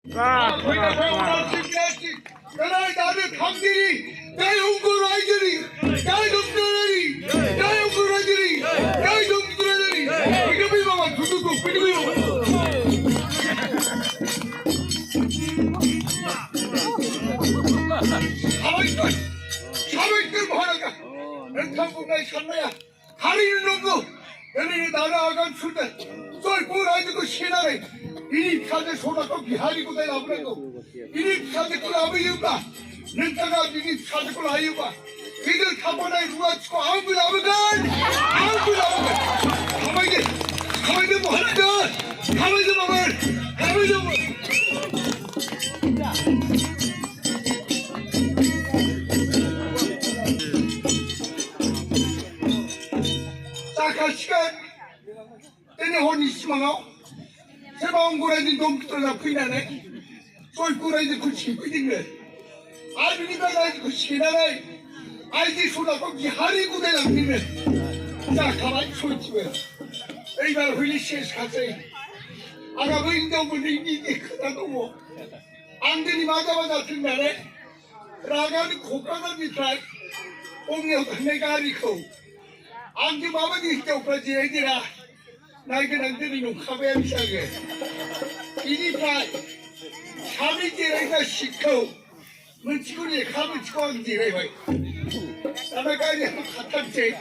나는 강들이 나의 온건 아이들이 나의 동들이 나의 온건 아이들이 나의 동들이 이름이 봐봐 두두두 이름이 봐봐 사백들 하나가 내 탐구가 산나야 가리는 놈도 너네 나라아간 술대 쏠고 나이들고 신하네 이리 사제 소나고 비하리고 내 아무래도 이리 사제꾼 아버지가 렌타가 이리 사제꾼 아이가 이들 타보나에 누가 치고 아무도 아무간 가만히 뭐 하는가 가만히 좀 딱한 시간 때내 혼이 심어요 세방 고라지 놈들나 부인하네 쏠 고라지 그치 부인네 아주니까 나지 그 시나네 아이디 소나고 비하리고 내가 부인네 자 가만히 솔직해 이발 흘리시에서 갔어요 아가 그 인정분이 이게 크다고 뭐 안들이 맞아맞아 듣나네 라가는 고가다 밑에 옹녀가 내가 아니고 안기 마마니 있다고까지 얘기라 나에게 남들이 녹화해야 시작해 이니까 사미지레가 시커 문치고리 가면 치고한지래 나가 아니야 가탄지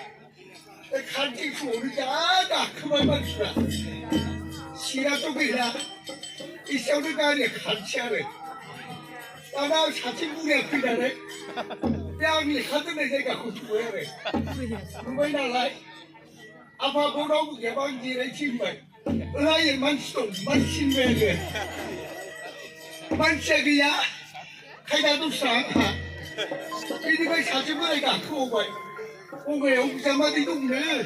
간직수 오르지 않아 그만만 주라 시라 쪽이라 이 세우는가 아니야 간치하래 나나 사진국에 그다네 뺨이 하드네 내가 고추고야래 누구이 날라이 아파 보라고 개방지래 지금발 은하에 만시동 만신매네 만세기야 가이다도 쌍하 이리가 사진국에가 그거가 오거에 옥자마디 동네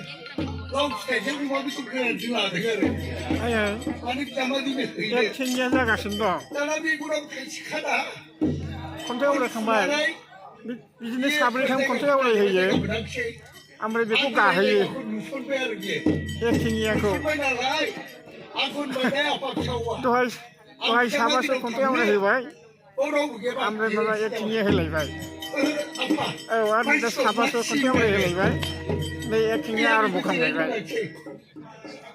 럭스테 제국마디 또 그래 지나다가래 아야 아니 자마디네 그래 팅기하자 가신다 나라비 구랑 패치하다 콘테오래 정말 बिदिनो साब्रैथाम खनसे आवरायहोयो ओमफ्राय बेखौ गाहोयो एकथिंगियाखौ दहाय साबासो खनसे आवरायहोबाय ओमफ्राय माबा एकथिंगिया होलायबाय औ आरो दा साबासो खनसे आवरायहोलायबाय बे एकथिंगिया आरम्भ खालामलायबाय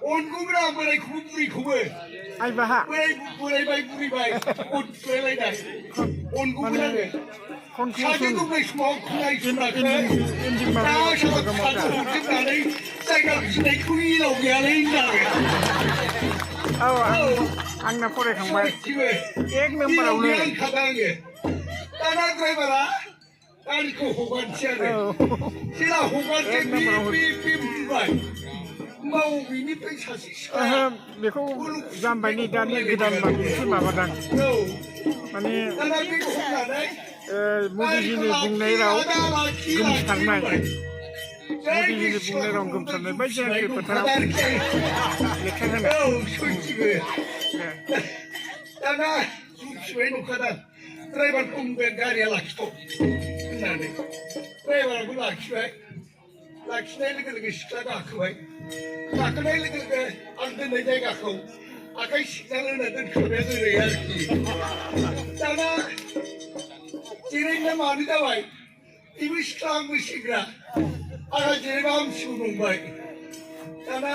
온구라 뭐래 구부리구부 아이 바하 뭐래 부리바이 옷 빼라이다 온구라네 사제동네 스모 쿠나이 스나케 나셔서 사제 웃긴다네 자기가 무슨 내 쿠이라고 야래 있나래 आंना फरायखांबाय एक मेम्बारावनो दाना द्राइभारा गारिखौ हगारसैआरो जेला हगारसै बि बुंबाय मावबिनिफ्राय सासे सिख्ला बेखौ जाम्बायनि दानि गोदान मोनसे माबादां माने मदिजिनि बुंनाय राव गोमसारनाय मदिजिनि बुंनाय राव गोमसारनाय बायदि जायाखै फोथाराव लेखा होनाय दाना सुबाय नंखादा ड्राइभार बुंबाय गारिया लाखिथ' होननानै ड्राइभाराबो लाखिबाय लाखिनाय लोगो लोगो सिख्ला गाखोबाय गाखोनाय लोगो लोगो आं दोननाय जायगाखौ आखाइ सिगनाल होना दोनखोमाया दोनै आरोखि दाना जिरायना मानो जाबाय बेबो सिख्ला आंबो सेंग्रा आंहा जिरायबा आं सिगां नंबाय दाना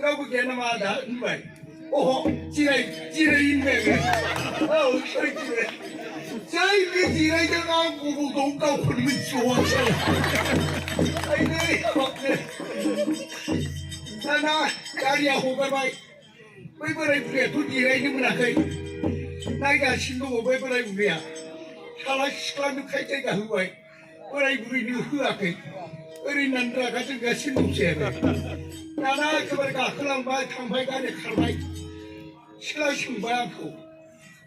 रावबो गैया नामा आदा होनबाय अह जिराय होनबाय आङो सैथो जै बे जिरायदों आं बबाव दं गावखौनो मिथिबावासै दाना गारिया हगारबाय बै बोराय बुरैयाथ' जिरायनो मोनाखै नायगासिनो दङ बै बोराय बुरैया साला सिख्लानोखाय जायगा होबाय बोराय बुरैनो होआखै ओरैनानै रागा जोंगासिनो दंसै आरो दाना एखेबारे गाखोलांबाय थांबाय गारि खारबाय सिख्ला सोंबाय आंखौ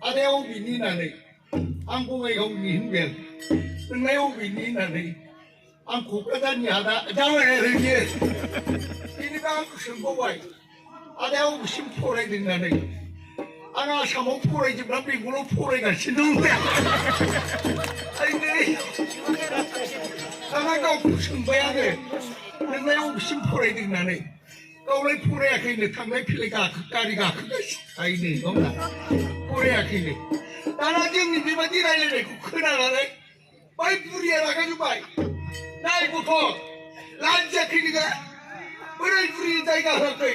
आदाया अबेनि होननानै आं बङाइगावनि होनबाय नोंलाय अबेनि होननानै आं क'क्राझारनि आदा जाबाय आरो बियो बेनिफ्राय आंखौ सोंबावबाय आदाया अबेसिम फरायदों होननानै आं आसामाव फरायजोबना बेंगलाव फरायगासिनो दं दाना गावखौ सोंबाय आङो नोंलाय अबेसिम फरायदों होननानै गावलाय फरायाखैनो थांलाय फैलाय गारि गाखोगासिनो गावना फरायाखैनो दाना जोंनि बेबायदि रायलायनायखौ खोनानानै बै बुरिया रागा जोंबाय नाय गथ' लाजियाखै नोङो बोराय बुरिनि जायगा होआखै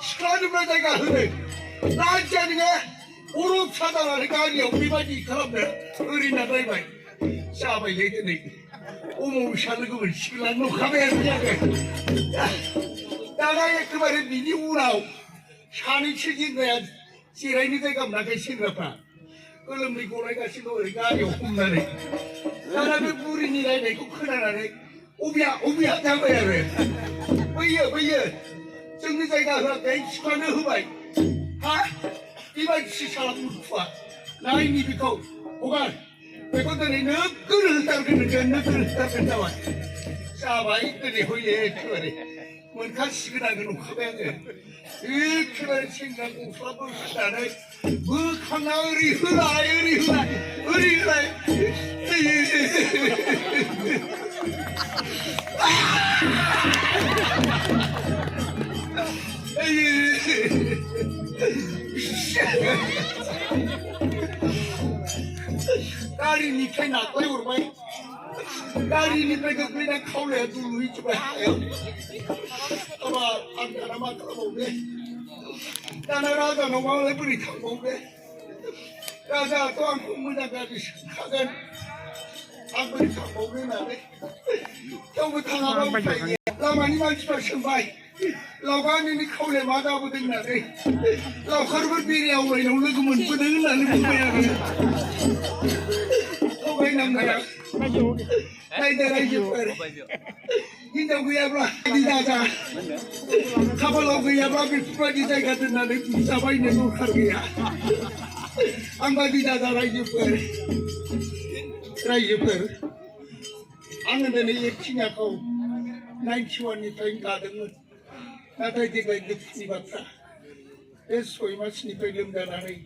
सिख्लानोब्ला जायगा होदों लाजिया नोङो बर' फिसा जानानै गारियाव बेबायदि खालामनो ओरैना रायबाय जाबायलै दिनै अमाव फिसा लोगो मोनसिगोन नुखाबायानो जोङो दाना एखेबारे बिनि उनाव सानैसो सेंग्राया जिरायनो जायगा मोनाखै सेंग्राफ्रा गोलोमदै गलायगासिनो ओरै गारियाव हमनानै दाना बे बुरिनि रायनायखौ खोनानानै अबिया जाबाय आरो बैयो जोंनि जायगा होआखै सिख्लानो होबाय हा बेबायदिसो खालामनो बुथुवा नायनि बेखौ हगार बेखौ दिनै नोगोर होथारगोन जाबाय दिनै हयो एखेबारे मोनखासिगोन आङो नुखाबाय आङो एखेबारे सेंग्रा गस्लाबो होनानै बोखांना ओरै होलाय गारिनिफ्राय नाख्लाय हरबाय गारिनिफ्राय गोग्लैना खावलाया दुलुहैजोब्बाय हायाव माबा आं दाना मा खालामबावनो दाना राजानाव माबालाय बोरै थांबावनो राजायाथ' आंखौ मोजां गाज्रि सोंखागोन आं बोरै थांबावनो होननानै थेवबो थाङाबा उपाय गैया लामानि मानसिफ्रा सोंबाय लावगा नोंनि खावलाया मा जाबोदों होननानै लावखारफोर बेरे आवलायनायाव लोगो मोनबोदों होननानै बुंबाय आरो थगायनांनाया नायदो रायजोफोर हिनजाव गैयाब्ला बिदि दाजा खाफालाव गैयाब्ला बेफोरबायदि जायगा दोननानै बुजाबायनो दरखार गैया आं बायदि दाजा रायजोफोर आङो दिनै एकथिङाखौ 91 निफ्रायनो गादोंमोन नाथाय देग्लाय दुखुनि बाथ्रा बे 6 मासनिफ्राय लोमजानानै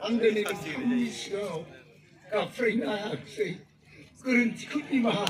आं दिनै नोंथांनि सिगाङाव गाबफ्रायनो हायाखिसै गोरोन्थिखौ निमाहा